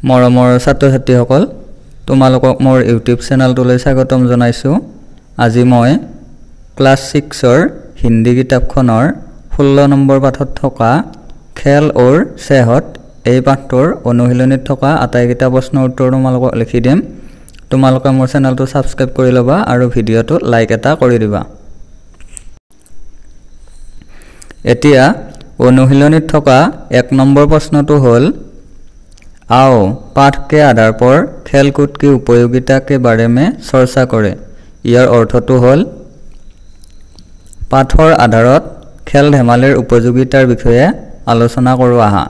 মৰমৰ ছাত্ৰ-ছাত্ৰীসকল তোমালোকক মোৰ ইউটিউব চেনেলটোলৈ স্বাগতম জনাইছো। আজি মই ক্লাছ 6ৰ হিন্দী কিতাপখনৰ 16 নম্বৰ পাঠত থকা খেল और सेहत এই পাঠটোৰ অনুশীলনীত থকা আটাইকেইটা প্ৰশ্নৰ উত্তৰ তোমালোকক লিখি দিম। তোমালোকে মোৰ চেনেলটো সাবস্ক্ৰাইব কৰি লবা আৰু ভিডিঅটো লাইক এটা কৰি দিবা। এতিয়া অনুশীলনীত থকা 1 নম্বৰ প্ৰশ্নটো হ'ল आओ पाठ के आधार पर खेल कूद की उपयोगिता के बारे में चर्चा करे। यार अर्थটো হ'ল पाठर आधारत खेल धেমালিৰ उपयोगितार বিষয়ে आलोचना करू आहा।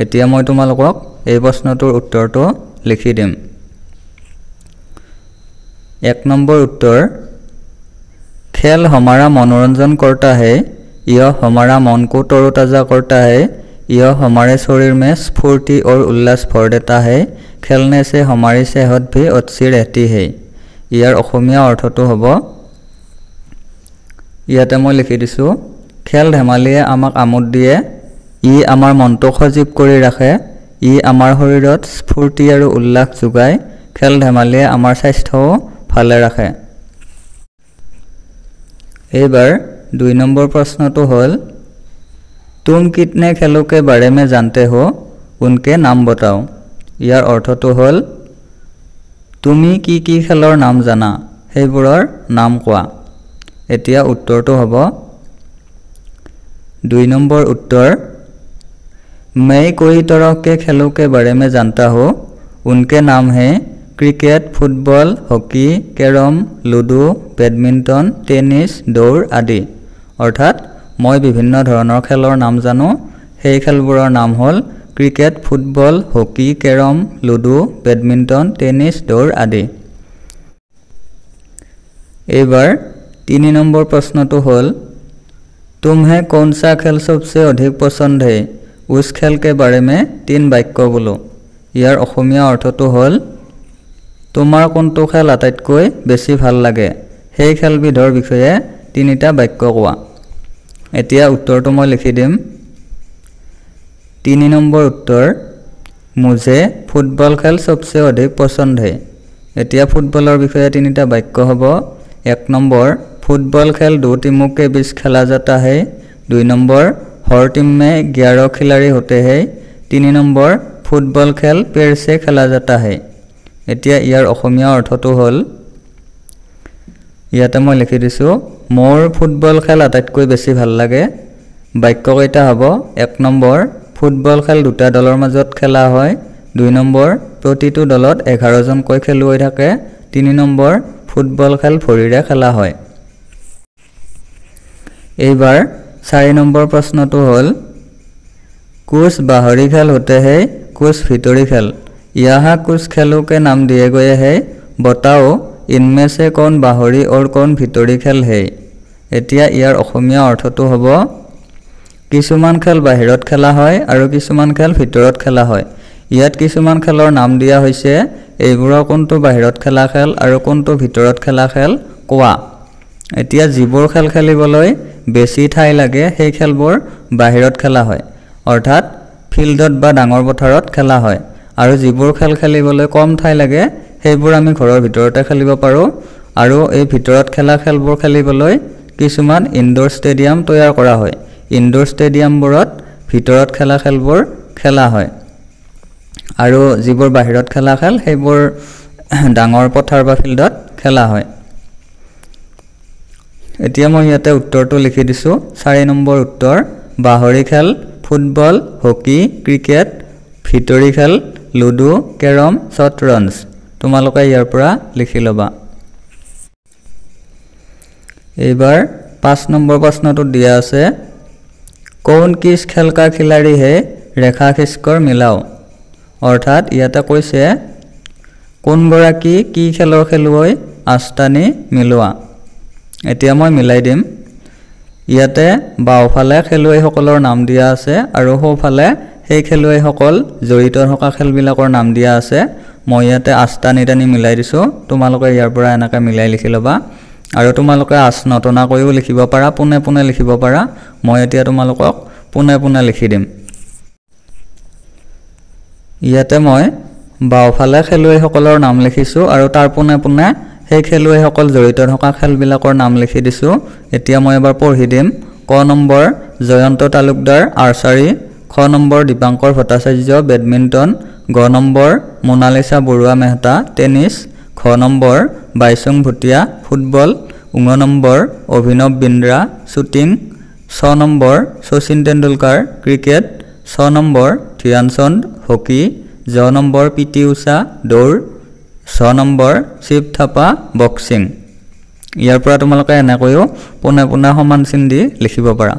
এতিয়া মই তোমালোকক এই প্ৰশ্নটোৰ উত্তৰটো লিখি দিম। 1 নম্বৰ उत्तर खेल हमारा मनोरंजन करता है, यह हमारा मन को तरोताजा करता है, यह हमारे शरीर में स्फूर्ति और उल्लास भर देता है, खेलने से हमारी सेहत भी अच्छी रहती है। यार অসমীয়া অৰ্থটো হ'ব ইয়াতে মই লিখি দিছো খেল ধেমালিয়ে আমাক আমোদ দিয়ে, ই আমাৰ মনটো সজীৱ কৰি ৰাখে, ই আমাৰ শৰীৰত স্ফূৰ্তি আৰু উল্লাস যোগায়, খেল ধেমালিয়ে আমাৰ স্বাস্থ্যও ভালে ৰাখে। এইবাৰ 2 নম্বৰ প্ৰশ্নটো হ'ল तुम कितने खेलों के बारे में जानते हो, उनके नाम बताओ। यार अर्थটো হ'ল তুমি কি খেলৰ নাম জানা সেইবোৰৰ নাম কোৱা। এতিয়া উত্তৰটো হ'ব 2 নম্বৰ उत्तर मैं कई तरह के खेलों के बारे में जानता हूँ, उनके नाम हैं cricket, football, hockey, carrom, ludo, badminton, tennis, दौड़ आदि। अर्थात मैं विभिन्न धৰণৰ খেলৰ নাম জানো, সেই খেলবোৰৰ নাম হ'ল cricket, football, hockey, carrom, ludo, badminton, tennis, দৌৰ আদি। এইবাৰ 3 নম্বৰ প্ৰশ্নটো হ'ল तुम्हें कौन सा खेल सबसे अधिक पसंद है, उस खेल के बारे में 3 বাক্য बोलो। ইয়াৰ অসমীয়া অৰ্থটো হ'ল তোমাৰ কোনটো খেল আটাইতকৈ বেছি ভাল লাগে সেই খেলবিধৰ বিষয়ে 3টা বাক্য কোৱা। এতিয়া উত্তৰটো মই লিখি দিম। 3 নম্বৰ उत्तर मुझे फुटबल खेल सबसे अधिक पसंद है। এতিয়া ফুটবলৰ বিষয়ে 3টা বাক্য হ'ব। 1 নম্বৰ फुटबल खेल 2 टीमों के बीच खेला जाता है। 2 নম্বৰ हर टीम में 11 खिलाड़ी होते हैं। 3 নম্বৰ फुटबल खेल पेड़ से खेला जाता है। এতিয়া ইয়াৰ অসমীয়া অৰ্থটো হ'ল ইয়াতে মই লিখি দিছো মোৰ ফুটবল খেল আটাইতকৈ বেছি ভাল লাগে। বাক্য কেইটা হ'ব 1 নম্বৰ ফুটবল খেল 2টা দলৰ মাজত খেলা হয়। 2 নম্বৰ প্ৰতিটো দলত 11 জনকৈ খেলুৱৈ থাকে। 3 নম্বৰ ফুটবল খেল ভৰিৰে খেলা হয়। এইবাৰ 4 নম্বৰ প্ৰশ্নটো হ'ল कुछ बाहरी खेल होते हैं, कुछ भीतरी खेल, यहाँ कुछ खेलों के नाम दिए गए हैं, बताओ इनमें से कौन बाहरी और कौन भीतरी खेल है। এতিয়া ইয়াৰ অসমীয়া অৰ্থটো হ'ব কিছুমান খেল বাহিৰত খেলা হয় আৰু কিছুমান খেল ভিতৰত খেলা হয়। ইয়াত কিছুমান খেলৰ নাম দিয়া হৈছে, এইবোৰৰ কোনটো বাহিৰত খেলা খেল আৰু কোনটো ভিতৰত খেলা খেল কোৱা। এতিয়া যিবোৰ খেল খেলিবলৈ বেছি ঠাই লাগে সেই খেলবোৰ বাহিৰত খেলা হয়, অৰ্থাৎ ফিল্ডত বা ডাঙৰ পথাৰত খেলা হয়, আৰু যিবোৰ খেল খেলিবলৈ কম ঠাই লাগে সেইবোৰ আমি ঘৰৰ ভিতৰতে খেলিব পাৰো। আৰু এই ভিতৰত খেলা খেলবোৰ খেলিবলৈ কিছুমান ইনডোৰ ষ্টেডিয়াম তৈয়াৰ কৰা হয়। ইনডোৰ ষ্টেডিয়ামবোৰত ভিতৰত খেলা খেলবোৰ খেলা হয়, আৰু যিবোৰ বাহিৰত খেলা খেল সেইবোৰ ডাঙৰ পথাৰ বা ফিল্ডত খেলা হয়। এতিয়া মই ইয়াতে উত্তৰটো লিখি দিছো। 4 নম্বৰ উত্তৰ বাহৰী খেল ফুটবল, হকি, ক্ৰিকেট, ভিতৰি খেল লুডো, কেৰম, শতৰঞ্জ। তোমালোকে ইয়াৰ পৰা লিখি ল'বা। এইবাৰ 5 নম্বৰ প্ৰশ্নটো দিয়া আছে कौन किस खेल का खिलाड़ी है, रेखा खींचकर मिलाओ। অৰ্থাৎ ইয়াতে কৈছে কোনগৰাকী কি খেলৰ খেলুৱৈ আস্তানি মিলোৱা। এতিয়া মই মিলাই দিম। ইয়াতে বাওঁফালে খেলুৱৈসকলৰ নাম দিয়া আছে আৰু সোঁফালে সেই খেলুৱৈসকল জড়িত থকা খেলবিলাকৰ নাম দিয়া আছে। মই ইয়াতে আস্তানি টানি মিলাই দিছো। তোমালোকে ইয়াৰ পৰা এনেকৈ মিলাই লিখি ল'বা। আৰু তোমালোকে আছ নতনা কৰিও লিখিব পাৰা, পুনে পুনে লিখিব পাৰা। মই এতিয়া তোমালোকক পুনে পুনে লিখি দিম। ইয়াতে মই বাওফালে খেলুৱৈসকলৰ নাম লিখিছোঁ আৰু তাৰ পোনে পোনে সেই খেলুৱৈসকল জড়িত থকা খেলবিলাকৰ নাম লিখি দিছোঁ। এতিয়া মই এবাৰ পঢ়ি দিম। ক নম্বৰ জয়ন্ত তালুকদাৰ আৰ্চাৰী, খ নম্বৰ দীপাংকৰ ভট্টাচাৰ্য বেডমিণ্টন, গ নম্বৰ মোনালিছা বৰুৱা মেহতা টেনিছ, খ নম্বৰ বাইচুং ভুটীয়া ফুটবল, ঙ নম্বৰ অভিনৱ বিন্দ্ৰা শ্বুটিং, ছ নম্বৰ শচীন তেণ্ডুলকাৰ ক্ৰিকেট, ছ নম্বৰ ধ্যানচন্দ হকী, জ নম্বৰ পিটি ঊষা দৌৰ, ছ নম্বৰ শিৱ থাপা বক্সিং। ইয়াৰ পৰা তোমালোকে এনেকৈও পোনে পোনে সমান চিন দি লিখিব পাৰা।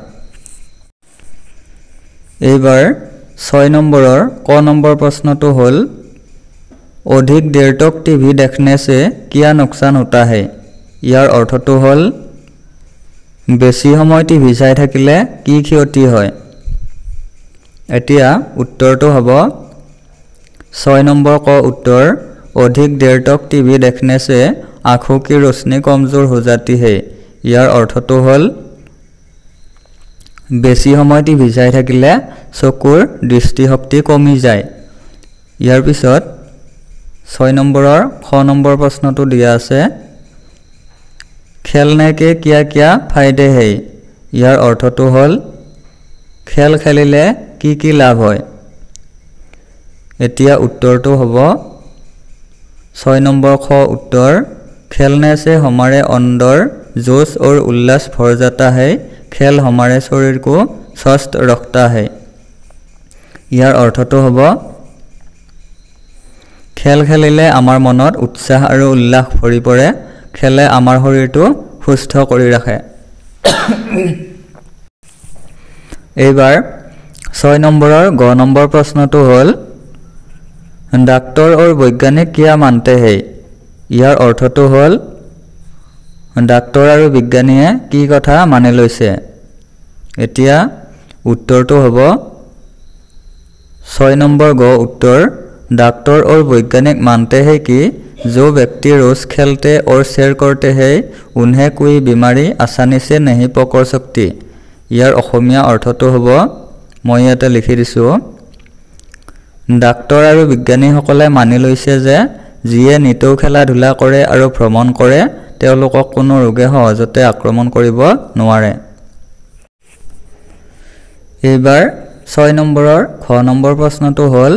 এইবাৰ 6 নম্বৰৰ ক নম্বৰ প্ৰশ্নটো হ'ল অধিক দেৰ তক টিভি দেখনে से क्या नुकसान होता है। ইয়াৰ অৰ্থটো হ'ল বেছি সময় টিভি চাই থাকিলে কি ক্ষতি হয়। এতিয়া উত্তৰটো হ'ব 6 নম্বৰ ক उत्तर अधिक देर तक टीवी देखने से आँखों की रोशनी कमजोर हो जाती है। ইয়াৰ অৰ্থটো হ'ল বেছি সময় টিভি চাই থাকিলে চকুৰ দৃষ্টিশক্তি কমি যায়। ইয়াৰ পিছত 6 নম্বৰৰ খ নম্বৰ প্ৰশ্নটো দিয়া আছে খেলনে के क्या क्या फायदे है। ইয়াৰ অৰ্থটো হ'ল খেল খেলিলে কি কি লাভ হয়। এতিয়া উত্তৰটো হ'ব 6 নম্বৰ খ उत्तर खेलने से हमारे अंदर जोश और उल्लास भर जाता है। खेल हमारे शरीर को स्वस्थ रखता है। ইয়াৰ অৰ্থটো হ'ব খেল খেলিলে আমাৰ মনত উৎসাহ আৰু উল্লাস ভৰি পৰে। খেলে আমাৰ শৰীৰটো সুস্থ কৰি ৰাখে। এইবাৰ 6 নম্বৰৰ গ নম্বৰ প্ৰশ্নটো হ'ল डॉक्टर और वैज्ञानिक क्या मानते हैं। ইয়াৰ অৰ্থটো হ'ল ডাক্তৰ আৰু বিজ্ঞানীয়ে কি কথা মানি লৈছে। এতিয়া উত্তৰটো হ'ব 6 নম্বৰ গ उत्तर डॉक्टर और वैज्ञानिक मानते हैं कि जो व्यक्ति रोज खेलते और सैर करते हैं उन्हें कोई बीमारी आसानी से नहीं पकड़ सकती। ইয়াৰ অসমীয়া অৰ্থটো হ'ব মই ইয়াতে লিখি দিছোঁ ডাক্তৰ আৰু বিজ্ঞানীসকলে মানি লৈছে যে যিয়ে নিতৌ খেলা ধূলা কৰে আৰু ভ্ৰমণ কৰে তেওঁলোকক কোনো ৰোগে সহজতে আক্ৰমণ কৰিব নোৱাৰে। এইবাৰ 6 নম্বৰৰ খ নম্বৰ প্ৰশ্নটো হ'ল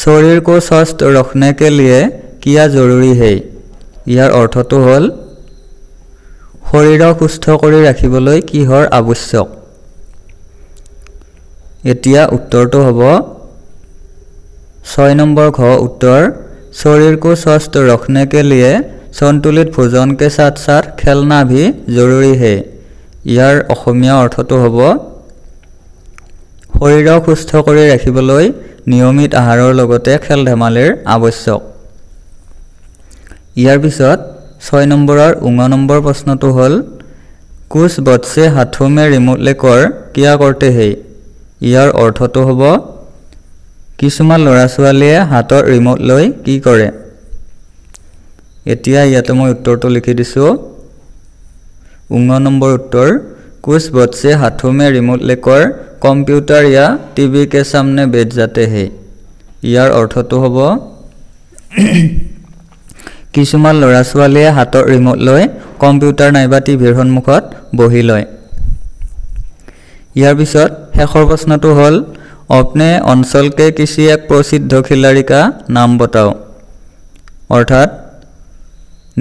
शरीर को स्वस्थ रखने के लिए क्या जरूरी है। ইয়াৰ অৰ্থটো হ'ল শৰীৰক সুস্থ কৰি ৰাখিবলৈ কিহৰ আৱশ্যক। এতিয়া উত্তৰটো হ'ব 6 নম্বৰ খ उत्तर शरीर को स्वस्थ रखने के लिए संतुलित भोजन के साथ साथ खेलना भी जरूरी है। ইয়াৰ অসমীয়া অৰ্থটো হ'ব শৰীৰক সুস্থ কৰি ৰাখিবলৈ নিয়মিত আহাৰৰ লগতে খেল ধেমালিৰ আৱশ্যক। ইয়াৰ পিছত 6 নম্বৰৰ ঙ নম্বৰ প্ৰশ্নটো হ'ল कुछ बच्चे हाथों में रिमोट लेकर क्या करते हैं। ইয়াৰ অৰ্থটো হ'ব কিছুমান ল'ৰা ছোৱালীয়ে হাতৰ ৰিমোট লৈ কি কৰে। এতিয়া ইয়াতে মই উত্তৰটো লিখি দিছোঁ ঙ নম্বৰ उत्तर कुछ बच्चे हाथों में रिमोट लेकर कंप्यूटर या टीवी के सामने बैठ जाते हैं। ইয়াৰ অৰ্থটো হ'ব কিছুমান ল'ৰা ছোৱালীয়ে হাতৰ ৰিমোট লৈ কম্পিউটাৰ নাইবা টিভিৰ সন্মুখত বহি লয়। ইয়াৰ পিছত শেষৰ প্ৰশ্নটো হ'ল अपने अंचल के किसी एक प्रसिद्ध खिलाड़ी का नाम बताओ। অৰ্থাৎ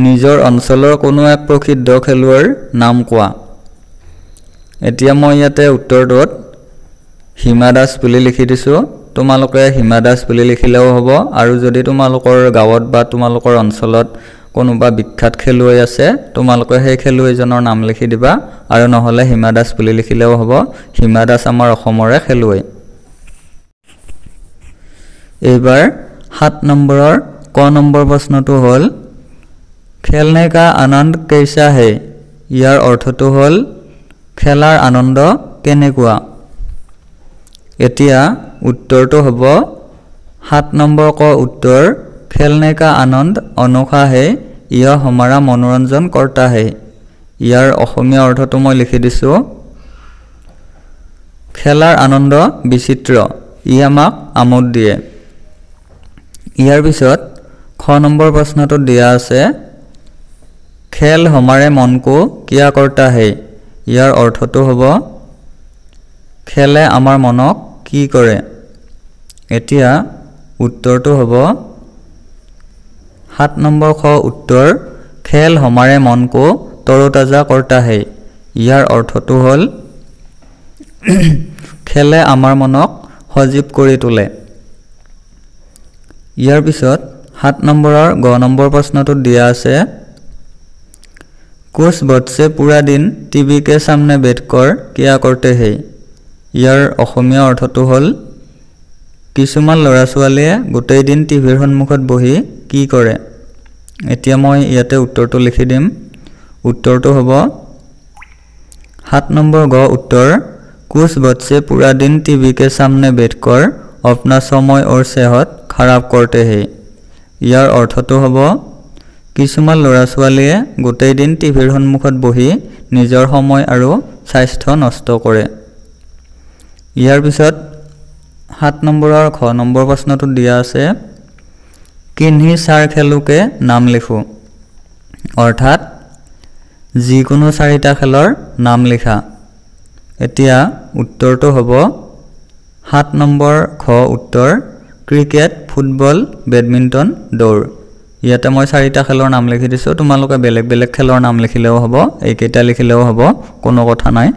নিজৰ অঞ্চলৰ কোনো এক প্ৰসিদ্ধ খেলুৱৈৰ নাম কোৱা। এতিয়া মই ইয়াতে উত্তৰটোত হিমা দাস বুলি লিখি দিছোঁ। তোমালোকে হিমা দাস বুলি লিখিলেও হ'ব আৰু যদি তোমালোকৰ গাঁৱত বা তোমালোকৰ অঞ্চলত কোনোবা বিখ্যাত খেলুৱৈ আছে তোমালোকে সেই খেলুৱৈজনৰ নাম লিখি দিবা আৰু নহ'লে হিমা দাস বুলি লিখিলেও হ'ব। হিমা দাস আমাৰ অসমৰে খেলুৱৈ। এইবাৰ 7 নম্বৰৰ ক নম্বৰ প্ৰশ্নটো হ'ল খেলনে কা আনন্দ कैसा है। ইয়াৰ অৰ্থটো হ'ল খেলাৰ আনন্দ কেনেকুৱা। এতিয়া উত্তৰটো হ'ব 7 নম্বৰ ক उत्तर खेलने का आनंद अनोखा है यह हमारा मनोरंजन करता है। ইয়াৰ অসমীয়া অৰ্থটো মই লিখি দিছোঁ খেলাৰ আনন্দ বিচিত্ৰ ই আমাক আমোদ দিয়ে। ইয়াৰ পিছত খ নম্বৰ প্ৰশ্নটো দিয়া আছে খেল हमारे मन को क्या करता है ইয়াৰ অৰ্থটো হ'ব খেলে আমাৰ মনক কি কৰে এতিয়া উত্তৰটো হ'ব 7 নম্বৰ খ উত্তৰ খেল हमारे मन को तरोताजा करता है ইয়াৰ অৰ্থটো হ'ল খেলে আমাৰ মনক সজীৱ কৰি তোলে ইয়াৰ পিছত 7 নম্বৰৰ গ নম্বৰ প্ৰশ্নটো দিয়া আছে कुछ बच्चे पूरा दिन टीवी के सामने बैठकर क्या करते हैं ইয়াৰ অসমীয়া অৰ্থটো হ'ল কিছুমান ল'ৰা ছোৱালীয়ে গোটেই দিন টিভিৰ সন্মুখত বহি কি কৰে এতিয়া মই ইয়াতে উত্তৰটো লিখি দিম উত্তৰটো হ'ব 7 নম্বৰ গ उत्तर कुछ बच्चे पूरा दिन टीवी के सामने बैठकर अपना समय और सेहत खराब करते हैं ইয়াৰ অৰ্থটো হ'ব কিছুমান ল'ৰা ছোৱালীয়ে গোটেই দিন টিভিৰ সন্মুখত বহি নিজৰ সময় আৰু স্বাস্থ্য নষ্ট কৰে ইয়াৰ পিছত 7 নম্বৰৰ খ নম্বৰ প্ৰশ্নটো দিয়া আছে किन्हीं चार खेलों के नाम लिखो অৰ্থাৎ যিকোনো চাৰিটা খেলৰ নাম লিখা এতিয়া উত্তৰটো হ'ব 7 নম্বৰ খ উত্তৰ ক্ৰিকেট ফুটবল বেডমিণ্টন দৌৰ ইয়াতে মই চাৰিটা খেলৰ নাম লিখি দিছো তোমালোকে বেলেগ বেলেগ খেলৰ নাম লিখিলেও হ'ব এইকেইটা লিখিলেও হ'ব কোনো কথা নাই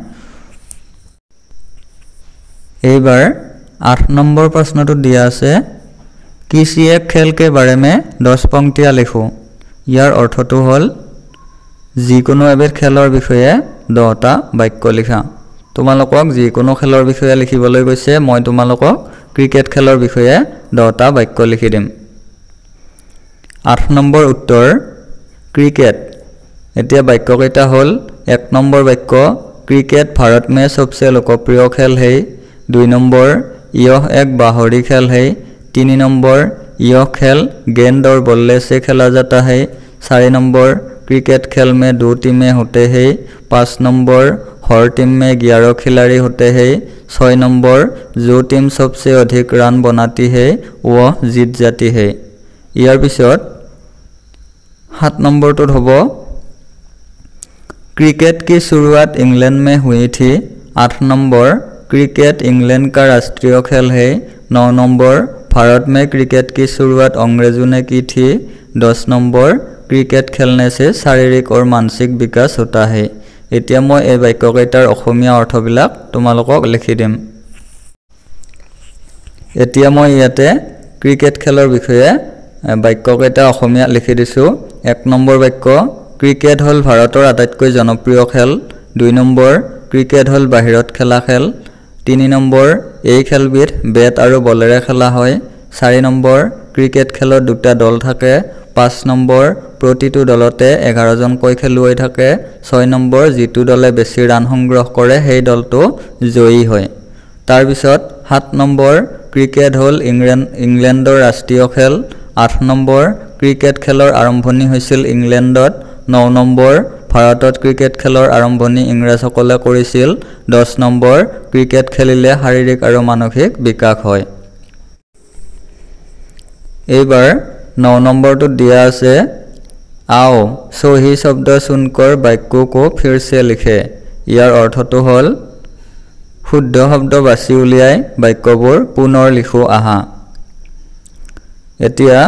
এইবাৰ 8 নম্বৰ প্ৰশ্নটো দিয়া আছে किसी एक खेल के बारे में 10 पंक्तियां लिखो ইয়াৰ অৰ্থটো হ'ল যিকোনো এবিধ খেলৰ বিষয়ে 10টা বাক্য লিখা তোমালোকক যিকোনো খেলৰ বিষয়ে লিখিবলৈ কৈছে মই তোমালোকক ক্ৰিকেট খেলৰ বিষয়ে 10টা বাক্য লিখি দিম 8 নম্বৰ উত্তৰ क्रिकेट এতিয়া বাক্য কেইটা হ'ল 1 নম্বৰ বাক্য क्रिकेट भारत में सबसे लोकप्रिय खेल है 2 नंबर यह एक बाहरी खेल है 3 नंबर यह खेल गेंद और बल्ले से खेला जाता है 4 नंबर क्रिकेट खेल में 2 टीमें होते हैं 5 नंबर हर टीम में 11 खिलाड़ी होते हैं 6 नंबर जो टीम सबसे अधिक रन बनाती है वह जीत जाती है ইয়াৰ পিছত 7 नंबर तो होबो क्रिकेट की शुरुआत इंग्लैंड में हुई थी 8 नंबर क्रिकेट इंग्लैंड का राष्ट्रीय खेल है 9 नंबर भारत में क्रिकेट की शुरुआत अंग्रेजों ने की थी 10 नंबर क्रिकेट खेलने से शारीरिक और मानसिक विकास होता है এতিয়া মই এই বাক্যকেইটাৰ অসমীয়া অৰ্থবিলাক তোমালোকক লিখি দিম এতিয়া মই ইয়াতে ক্ৰিকেট খেলৰ বিষয়ে বাক্যকেইটা অসমীয়া লিখি দিছো 1 নম্বৰ বাক্য ক্ৰিকেট হল ভাৰতৰ আটাইতকৈ জনপ্ৰিয় খেল 2 নম্বৰ ক্ৰিকেট হল বাহিৰত খেলা খেল 3 নম্বৰ এই খেলবিধ বেট আৰু বলেৰে খেলা হয় 4 নম্বৰ ক্ৰিকেট খেলত দুটা দল থাকে 5 নম্বৰ প্ৰতিটো দলতে 11 জনকৈ খেলুৱৈ থাকে 6 নম্বৰ যিটো দলে বেছি ৰান সংগ্ৰহ কৰে সেই দলটো জয়ী হয় তাৰ পিছত 7 নম্বৰ ক্ৰিকেট হল ইংলেণ্ডৰ ৰাষ্ট্ৰীয় খেল 8 নম্বৰ ক্ৰিকেট খেলৰ আৰম্ভণি হৈছিল ইংলেণ্ডত 9 নম্বৰ ভাৰতত ক্ৰিকেট খেলৰ আৰম্ভণি ইংৰাজসকলে কৰিছিল 10 নম্বৰ ক্ৰিকেট খেলিলে শাৰীৰিক আৰু মানসিক বিকাশ হয় এইবাৰ 9 নম্বৰ তো दिया আছে आओ सही शब्द सुनकर वाक्य को फिर से लिखे ইয়াৰ অৰ্থটো হ'ল শুদ্ধ শব্দ বাছি উলিয়াই বাক্যবোৰ পুনৰ লিখো আহা এতিয়া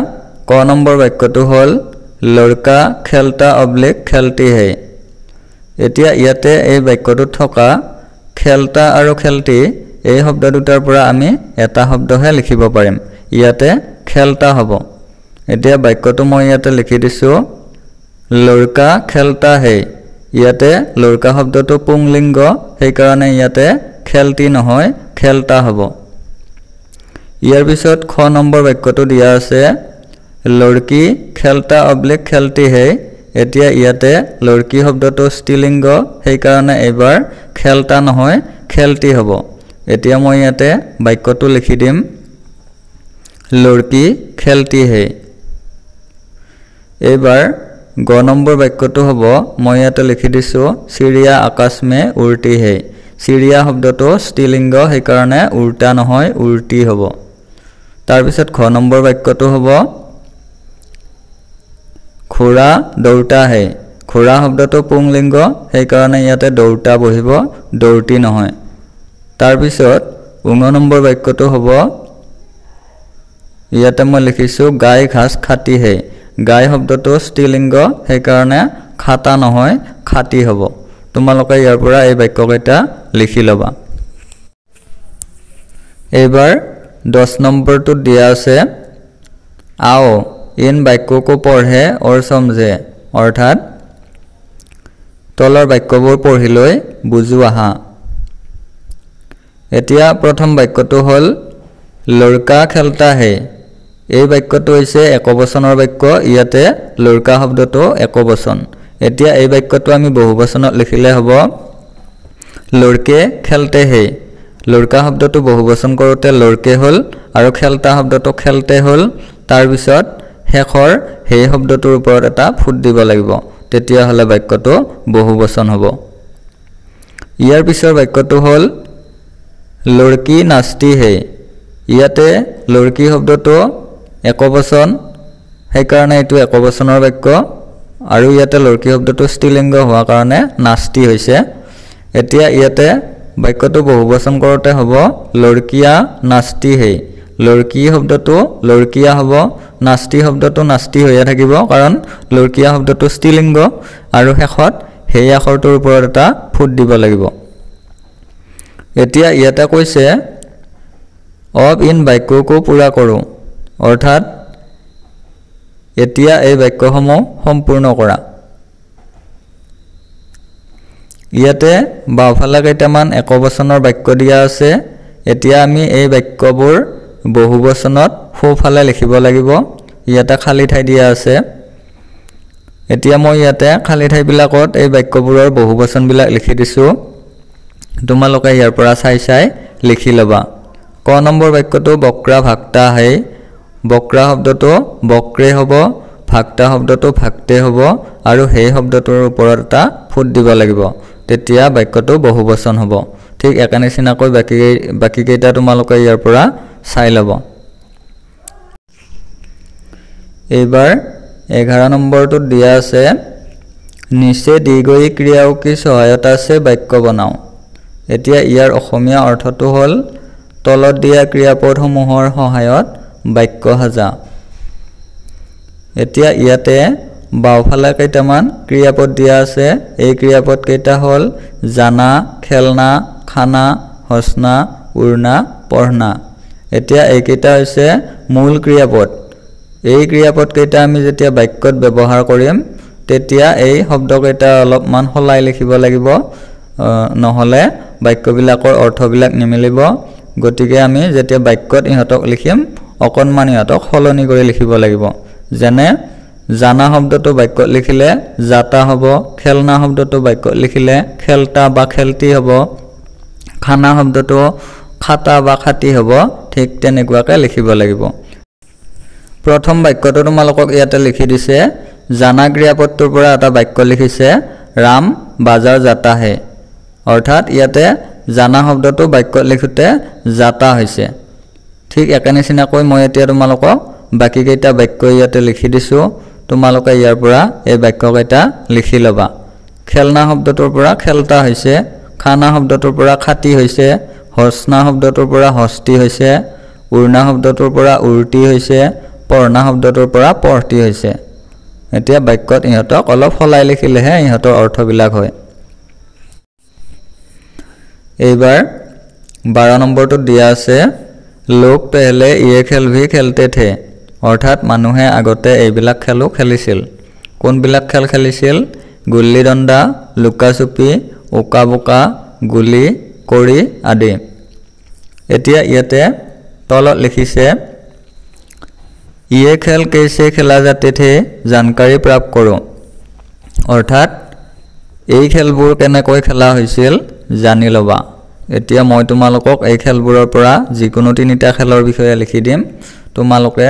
ক নম্বৰ বাক্যটো হ'ল लड़का खेलता अब्लिक खेलती है এতিয়া ইয়াতে এই বাক্যটোত থকা খেলতা আৰু খেলতি এই শব্দ দুটাৰ পৰা আমি এটা শব্দহে লিখিব পাৰিম ইয়াতে খেলতা হ'ব এতিয়া বাক্যটো মই ইয়াতে লিখি দিছো लड़का खेलता है ইয়াতে लड़का শব্দটো পুংলিংগ সেই কাৰণে ইয়াতে খেলতি নহয় খেলতা হ'ব ইয়াৰ পিছত খ নম্বৰ বাক্যটো দিয়া আছে लड़की खेलता अब्लिक खेलती है এতিয়া ইয়াতে लड़की শব্দটো স্ত্ৰীলিংগ সেই কাৰণে এবাৰ খেলতা নহয় খেলতি হ'ব এতিয়া মই ইয়াতে বাক্যটো লিখি দিম लड़की खेलती है এবাৰ গ নম্বৰ বাক্যটো হ'ব মই ইয়াতে লিখি দিছো চিৰিয়া আকাশ মে উড়তি है চিৰিয়া শব্দটো স্ত্ৰীলিংগ সেই কাৰণে উল্টা নহয় উল্টি হ'ব তাৰ পিছত খ নম্বৰ বাক্যটো হ'ব ঘোঁৰা দৌৰতা হে ঘোঁৰা শব্দটো পুংলিংগ সেই কাৰণে ইয়াতে দৌৰতা বহিব দৌৰতি নহয় তাৰ পিছত 19 নম্বৰ বাক্যটো হ'ব ইয়াতে মই লিখিছো গাই ঘাস খাতি হে গাই শব্দটো স্ত্ৰীলিংগ সেই কাৰণে খাতা নহয় খাতি হ'ব তোমালোকে ইয়াৰ পৰা এই বাক্যকেইটা লিখি লবা এবাৰ 10 নম্বৰটো দিয়া আছে आओ इन বাক্যকো को पढ़े और समझे অৰ্থাৎ তলৰ বাক্যবোৰ পঢ়ি লৈ বুজো আহা এতিয়া প্ৰথম বাক্যটো হ'ল লড়কা খেলতা হে এই বাক্যটো হৈছে একবচনৰ বাক্য ইয়াতে লড়কা শব্দটো একবচন এতিয়া এই বাক্যটো আমি বহুবচনত লিখিলে হ'ব লড়কে খেলতে হে লড়কা শব্দটো বহুবচন কৰোতে লড়কে হ'ল আৰু খেলতা শব্দটো খেলতে হ'ল তাৰ পিছত হেখৰ হে শব্দটোৰ ওপৰত এটা ফুট দিব লাগিব তেতিয়া হলে বাক্যটো বহুবচন হ'ব ইয়াৰ পিছৰ বাক্যটো হ'ল লড়কি নাচতি হে ইয়াতে লড়কি শব্দটো একবচন সেই কাৰণে এটো একবচনৰ বাক্য আৰু ইয়াতে লড়কি শব্দটো স্ত্ৰীলিংগ হোৱা কাৰণে নাচতি হৈছে এতিয়া ইয়াতে বাক্যটো বহুবচন কৰোতে হ'ব লড়কিয়া নাচতি হে লড়কি শব্দটো লড়কিয়া হ'ব নাচতি শব্দটো নাচতি হৈয়া থাকিব কাৰণ লড়কিয়া শব্দটো স্ত্ৰীলিংগ আৰু শেষত হে আখৰটোৰ ওপৰত এটা ফুট দিব লাগিব এতিয়া ইয়াতে কৈছে অব ইন বাক্যকো পুৰা কৰো অৰ্থাৎ এতিয়া এই বাক্যসমূহ সম্পূৰ্ণ কৰা ইয়াতে বাওফালে কেইটামান একবচনৰ বাক্য দিয়া আছে এতিয়া আমি এই বাক্যবোৰ বহুবচনত সোঁফালে লিখিব লাগিব ইয়াতে খালি ঠাই দিয়া আছে এতিয়া মই ইয়াতে খালি ঠাইবিলাকত এই বাক্যবোৰৰ বহুবচনবিলাক লিখি দিছো তোমালোকে ইয়াৰ পৰা চাই লিখি লবা ক নম্বৰ বাক্যটো বক্ৰা ভাক্তা হে বক্ৰা শব্দটো বক্ৰে হ'ব ভাক্তা শব্দটো ভাক্তে হ'ব আৰু হে শব্দটোৰ ওপৰত এটা ফুট দিব লাগিব তেতিয়া বাক্যটো বহুবচন হ'ব ঠিক একে নিচিনাকৈ বাকি কেইটা তোমালোকে ইয়াৰ পৰা চাই লব এইবাৰ 11 নম্বৰটো দিয়া আছে নিচে দি গৈ ক্ৰিয়াও কি সহায়তা আছে বাক্য বনাও এতিয়া ইয়াৰ অসমীয়া অৰ্থটো হ'ল তলত দিয়া ক্ৰিয়াপদসমূহৰ সহায়ত বাক্য সাজা এতিয়া ইয়াতে বাওফালে কেইটামান ক্ৰিয়াপদ দিয়া আছে এই ক্ৰিয়াপদ কেইটা হ'ল জানা খেলনা খানা হসনা উৰনা পঢ়না এতিয়া এই কেইটা হৈছে মূল ক্ৰিয়াপদ এই ক্ৰিয়াপদ কেইটা আমি যেতিয়া বাক্যত ব্যৱহাৰ কৰিম তেতিয়া এই শব্দকেইটা অলপমান হলাই লিখিব লাগিব নহলে বাক্যবিলাকৰ অৰ্থবিলাক নিমিলিব গতিকে আমি যেতিয়া বাক্যত ইহতক লিখিম অকনমান ইহতক হলনি কৰি লিখিব লাগিব যেনে জানা শব্দটো বাক্যত লিখিলে জাতা হ'ব খেলনা শব্দটো বাক্যত লিখিলে খেলতা বা খেলতি হ'ব খানা শব্দটো খাতা বা খাতি হ'ব ঠিক তেনেকুৱাকৈ লিখিব লাগিব প্ৰথম বাক্যটো তোমালোকক ইয়াতে লিখি দিছে জানা ক্ৰিয়াপদটোৰ পৰা এটা বাক্য লিখিছে ৰাম বাজাৰ জাতা হে অৰ্থাৎ ইয়াতে জানা শব্দটো বাক্যত লিখোতে জাতা হৈছে ঠিক একে নিচিনাকৈ মই এতিয়া তোমালোকক বাকি কেইটা বাক্য ইয়াতে লিখি দিছো তোমালোকে ইয়াৰ পৰা এই বাক্যকেইটা লিখি লবা খেলনা শব্দটোৰ পৰা খেলতা হৈছে খানা শব্দটোৰ পৰা খাতি হৈছে হসনা শব্দটোৰ পৰা হস্তি হৈছে উৰনা শব্দটোৰ পৰা উৰ্তি হৈছে পঢ়না শব্দটোৰ পৰা পঢ়তি হৈছে এতিয়া বাক্যত ইহতক অলপ হলাই লিখিলেহে ইহতৰ অৰ্থবিলাক হয় এইবাৰ 12 নম্বৰটো দিয়া আছে লোক পহলে ये खेल भी खेलते थे অৰ্থাৎ মানুহে আগতে এইবিলাক খেলো খেলিছিল কোনবিলাক খেল খেলিছিল গুল্লি দণ্ডা লুকাচুপি ওকাবোকা গুলি কৰি আদি এতিয়া ইয়াতে তলত লিখিছে ये खेल कैसे खेला जाते थे जानकारी प्राप्त करो অৰ্থাৎ এই খেলবোৰ কেনেকৈ খেলা হৈছিল জানি লবা এতিয়া মই তোমালোকক এই খেলবোৰৰ পৰা যিকোনো তিনিটা খেলৰ বিষয়ে লিখি দিম তোমালোকে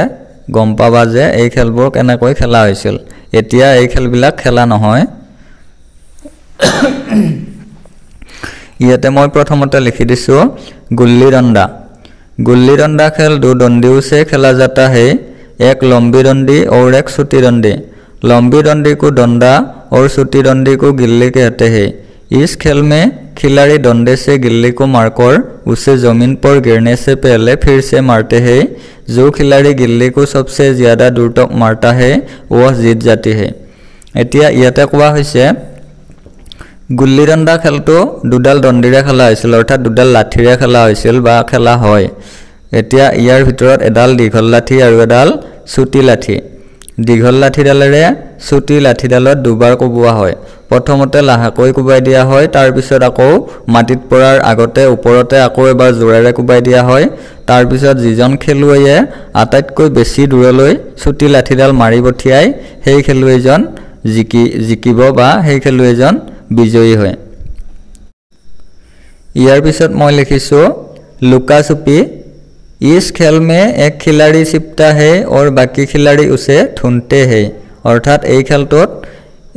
গম পাবা যে এই খেলবোৰ কেনেকৈ খেলা হৈছিল এতিয়া এই খেলবিলাক খেলা নহয় ইয়াতে মই প্ৰথমতে লিখি দিছো গুল্লি দণ্ডা गुल्ली डंडा खेल दो डंडियों से खेला जाता है, एक लंबी डंडी और एक छोटी डंडी। लंबी डंडी को डंडा और छोटी डंडी को गिल्ली कहते हैं। इस खेल में खिलाड़ी डंडे से गिल्ली को मारकर उसे जमीन पर गिरने से पहले फिर से मारते हैं। जो खिलाड़ी गिल्ली को सबसे ज़्यादा दूर तक मारता है वह जीत जाती है। এতিয়া ইয়াতে কোৱা হৈছে গুল্লি ডণ্ডা খেলটো দুডাল ডণ্ডিৰে খেলা হৈছিল, অৰ্থাৎ দুডাল লাঠিৰে খেলা হৈছিল বা খেলা হয়। এতিয়া ইয়াৰ ভিতৰত এডাল দীঘল লাঠি আৰু এডাল চুটি লাঠি। দীঘল লাঠিডালেৰে চুটি লাঠিডালত দুবাৰ কোবোৱা হয়। প্ৰথমতে লাহেকৈ কোবাই দিয়া হয়, তাৰ পিছত আকৌ মাটিত পৰাৰ আগতে ওপৰতে আকৌ এবাৰ জোৰেৰে কোবাই দিয়া হয়। তাৰ পিছত যিজন খেলুৱৈয়ে আটাইতকৈ বেছি দূৰলৈ চুটি লাঠিডাল মাৰি পঠিয়াই সেই খেলুৱৈজন জিকিব বা সেই খেলুৱৈজন বিজয়ী হয়। ইয়াৰ পিছত মই লিখিছোঁ লুকা চুপি। इस खेल में एक खिलाड़ी छिपता है और बाकी खिलाड़ी उसे ढूंढते हैं। अर्थात এই খেলটোত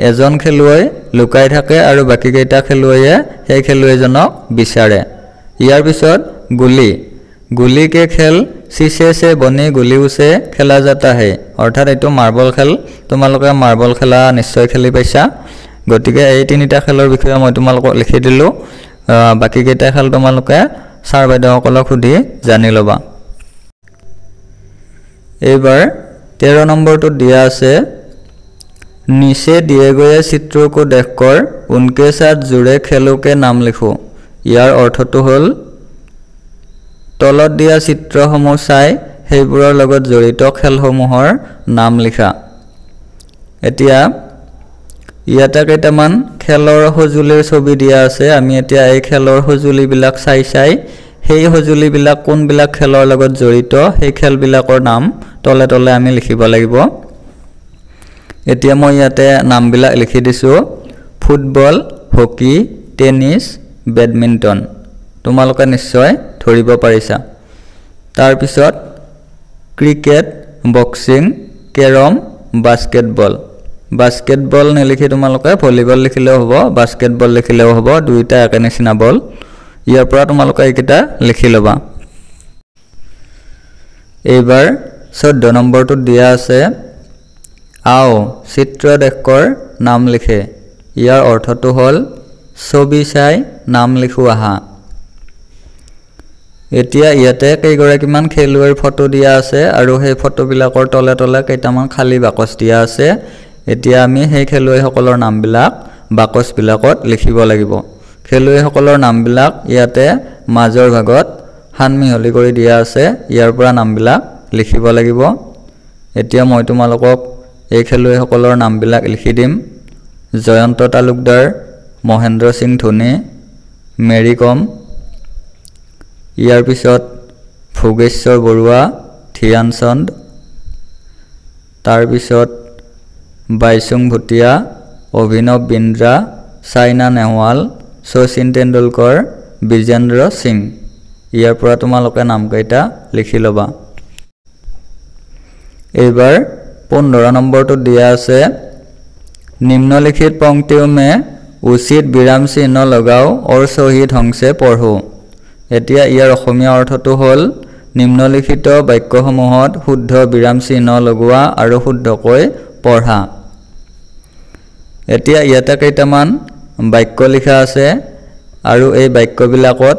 এজন খেলুৱৈ লুকাই থাকে আৰু বাকি কেইটা খেলুৱৈয়ে সেই খেলুৱৈজনক বিচাৰে। ইয়াৰ পিছত গুলি। गुली के खेल शीशे से बनी गुलियों से खेला जाता है। अर्थात এইটো মাৰ্বল খেল। তোমালোকে মাৰ্বল খেলা নিশ্চয় খেলি পাইছা। গতিকে এই তিনিটা খেলৰ বিষয়ে মই তোমালোকক লিখি দিলোঁ। বাকি কেইটা খেল তোমালোকে ছাৰ বাইদেউসকলক সুধি জানি ল'বা। এইবাৰ 13 নম্বৰটোত দিয়া আছে नीचे दिए गए चित्रों को देखकर उनके साथ जुड़े खेलों के नाम लिखो। ইয়াৰ অৰ্থটো হ'ল তলত দিয়া চিত্ৰসমূহ চাই সেইবোৰৰ লগত জড়িত খেলসমূহৰ নাম লিখা। এতিয়া ইয়াতে কেইটামান খেলৰ সঁজুলিৰ ছবি দিয়া আছে। আমি এতিয়া এই খেলৰ সঁজুলিবিলাক চাই সেই সঁজুলিবিলাক কোনবিলাক খেলৰ লগত জড়িত সেই খেলবিলাকৰ নাম তলে তলে আমি লিখিব লাগিব। এতিয়া মই ইয়াতে নামবিলাক লিখি দিছোঁ ফুটবল, হকি, টেনিছ, বেডমিণ্টন। তোমালোকে নিশ্চয় ধৰিব পাৰিছা। তাৰপিছত cricket, boxing, carrom, basketball. Basketball নিলিখি তোমালোকে ভলীবল লিখিলেও হ'ব, বাস্কেটবল লিখিলেও হ'ব, দুইটা একে নিচিনা বল। ইয়াৰ পৰা তোমালোকে এইকেইটা লিখি ল'বা। এইবাৰ 14 নম্বৰটোত দিয়া আছে आओ চিত্ৰ দেখকৰ নাম লিখে। ইয়াৰ অৰ্থটো হ'ল ছবি চাই নাম লিখো আহা। এতিয়া ইয়াতে কেইগৰাকীমান খেলুৱৈৰ ফটো দিয়া আছে আৰু সেই ফটোবিলাকৰ তলে তলে কেইটামান খালী বাকচ দিয়া আছে। এতিয়া আমি সেই খেলুৱৈসকলৰ নামবিলাক বাকচবিলাকত লিখিব লাগিব। খেলুৱৈসকলৰ নামবিলাক ইয়াতে মাজৰ ভাগত সানমিহলি কৰি দিয়া আছে। ইয়াৰ পৰা নামবিলাক লিখিব লাগিব। এতিয়া মই তোমালোকক এই খেলুৱৈসকলৰ নামবিলাক লিখি দিম। জয়ন্ত তালুকদাৰ, মহেন্দ্ৰ সিং ধোনী, মেৰী কম, ইয়াৰ পিছত ভোগেশ্বৰ বৰুৱা, ধ্যানচন্দ, তাৰপিছত বাইচুং ভুটিয়া, অভিনৱ বিন্দ্ৰা, চাইনা নেহৱাল, শচীন তেণ্ডুলকৰ, বিজেন্দ্ৰ সিং। ইয়াৰ পৰা তোমালোকে নামকেইটা লিখি ল'বা। এইবাৰ 15 নম্বৰটোত দিয়া আছে निम्नलिखित पंक्तियों में उचित विराम चिन्ह लगाओ और सही ढंग से पढ़ो। এতিয়া ইয়াৰ অসমীয়া অৰ্থটো হ'ল নিম্নলিখিত বাক্যসমূহত শুদ্ধ বিৰাম চিহ্ন লগোৱা আৰু শুদ্ধকৈ পঢ়া। এতিয়া ইয়াতে কেইটামান বাক্য লিখা আছে আৰু এই বাক্যবিলাকত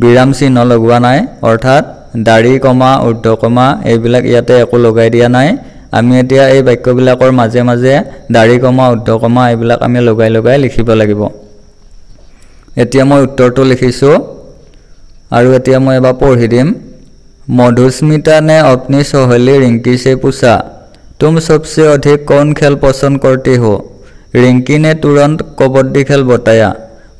বিৰাম চিহ্ন লগোৱা নাই, অৰ্থাৎ দাঢ়ি কমা, ঊৰ্ধ্ব কমা এইবিলাক ইয়াতে একো লগাই দিয়া নাই। আমি এতিয়া এই বাক্যবিলাকৰ মাজে মাজে দাঢ়ি কমা, ঊৰ্ধ্ব কমা এইবিলাক আমি লগাই লগাই লিখিব লাগিব। এতিয়া মই উত্তৰটো লিখিছোঁ আৰু এতিয়া মই এবাৰ পঢ়ি দিম। मधुस्मिता ने अपनी सहेली रिंकी से पूछा, तुम सबसे अधिक कौन खेल पसंद करती हो? रिंकी ने तुरंत कबड्डी खेल बताया।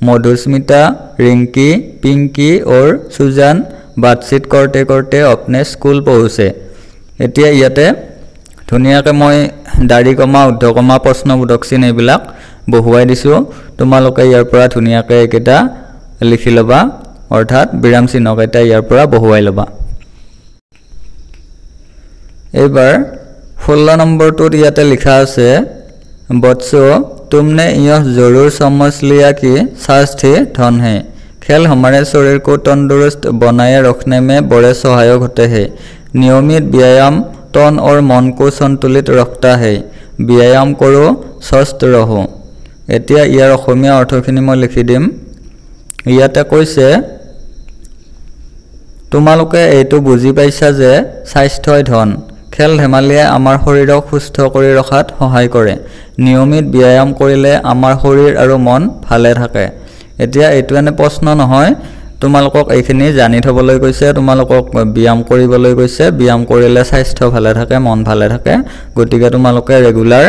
मधुस्मिता, रिंकी, पिंकी और सुजान बातचीत करते करते अपने स्कूल पहुँचे। এতিয়া ইয়াতে ধুনীয়াকৈ মই দাঢ়ি কমা, ঊৰ্ধ্ব কমা, প্ৰশ্নবোধক চিন এইবিলাক বহুৱাই দিছোঁ। তোমালোকে ইয়াৰ পৰা ধুনীয়াকৈ এইকেইটা লিখি ল'বা, অৰ্থাৎ বিৰাম চিহ্নকেইটা ইয়াৰ পৰা বহুৱাই ল'বা। এইবাৰ 16 নম্বৰটোত ইয়াতে লিখা আছে बच्चों तुमने यह जरूर समझ लिया कि शास्त्री धन है, खेल हमारे शरीर को तंदुरुस्त बनाए रखने में बड़े सहायक होते हैं। नियमित व्यायाम तन और मन को संतुलित रखता है। व्यायाम करो स्वस्थ रहो। এতিয়া ইয়াৰ অসমীয়া অৰ্থখিনি মই লিখি দিম। ইয়াতে কৈছে তোমালোকে এইটো বুজি পাইছা যে স্বাস্থ্যই ধন। খেল ধেমালিয়ে আমাৰ শৰীৰক সুস্থ কৰি ৰখাত সহায় কৰে। নিয়মিত ব্যায়াম কৰিলে আমাৰ শৰীৰ আৰু মন ভালে থাকে। এতিয়া এইটো এনে প্ৰশ্ন নহয়, তোমালোকক এইখিনি জানি থবলৈ কৈছে, তোমালোকক ব্যায়াম কৰিবলৈ কৈছে। ব্যায়াম কৰিলে স্বাস্থ্য ভালে থাকে, মন ভালে থাকে। গতিকে তোমালোকে ৰেগুলাৰ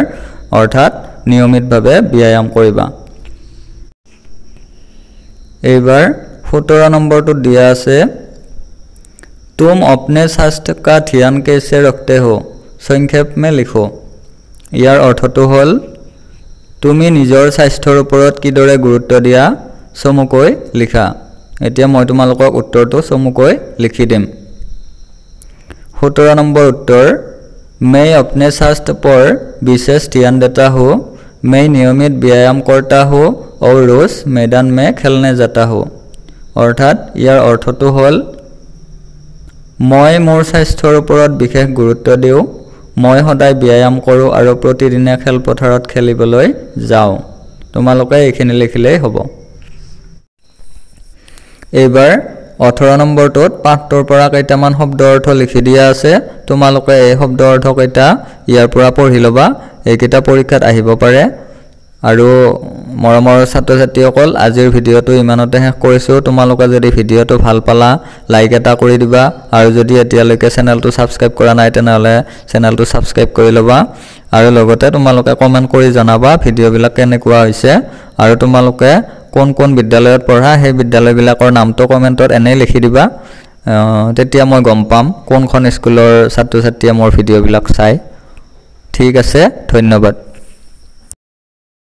অৰ্থাৎ নিয়মিতভাৱে ব্যায়াম কৰিবা। এইবাৰ 17 নম্বৰটো দিয়া আছে तुम अपने स्वास्थ्य का ध्यान कैसे रखते हो? संक्षेप में लिखो। ইয়াৰ অৰ্থটো হ'ল তুমি নিজৰ স্বাস্থ্যৰ ওপৰত কিদৰে গুৰুত্ব দিয়া চমুকৈ লিখা। এতিয়া মই তোমালোকক উত্তৰটো চমুকৈ লিখি দিম। 17 নম্বৰ উত্তৰ मैं अपने स्वास्थ्य पर विशेष ध्यान देता हूँ। मैं नियमित व्यायाम करता हूँ और रोज मैदान में खेलने जाता हूँ। অৰ্থাৎ ইয়াৰ অৰ্থটো হ'ল মই মোৰ স্বাস্থ্যৰ ওপৰত বিশেষ গুৰুত্ব দিওঁ। মই সদায় ব্যায়াম কৰোঁ আৰু প্ৰতিদিনে খেলপথাৰত খেলিবলৈ যাওঁ। তোমালোকে এইখিনি লিখিলেই হ'ব। এইবাৰ 18 নম্বৰটোত পাঠটোৰ পৰা কেইটামান শব্দ অৰ্থ লিখি দিয়া আছে। তোমালোকে এই শব্দ অৰ্থ কেইটা ইয়াৰ পৰা পঢ়ি ল'বা। এইকেইটা পৰীক্ষাত আহিব পাৰে। আৰু মৰমৰ ছাত্ৰ ছাত্ৰীসকল, আজিৰ ভিডিঅ'টো ইমানতে শেষ কৰিছোঁ। তোমালোকে যদি ভিডিঅ'টো ভাল পালা লাইক এটা কৰি দিবা, আৰু যদি এতিয়ালৈকে চেনেলটো ছাবস্ক্ৰাইব কৰা নাই তেনেহ'লে চেনেলটো ছাবস্ক্ৰাইব কৰি ল'বা, আৰু লগতে তোমালোকে কমেণ্ট কৰি জনাবা ভিডিঅ'বিলাক কেনেকুৱা হৈছে, আৰু তোমালোকে কোন কোন বিদ্যালয়ত পঢ়া সেই বিদ্যালয়বিলাকৰ নামটো কমেণ্টত এনেই লিখি দিবা। তেতিয়া মই গম পাম কোনখন স্কুলৰ ছাত্ৰ ছাত্ৰীয়ে মোৰ ভিডিঅ'বিলাক চায়। ঠিক আছে, ধন্যবাদ।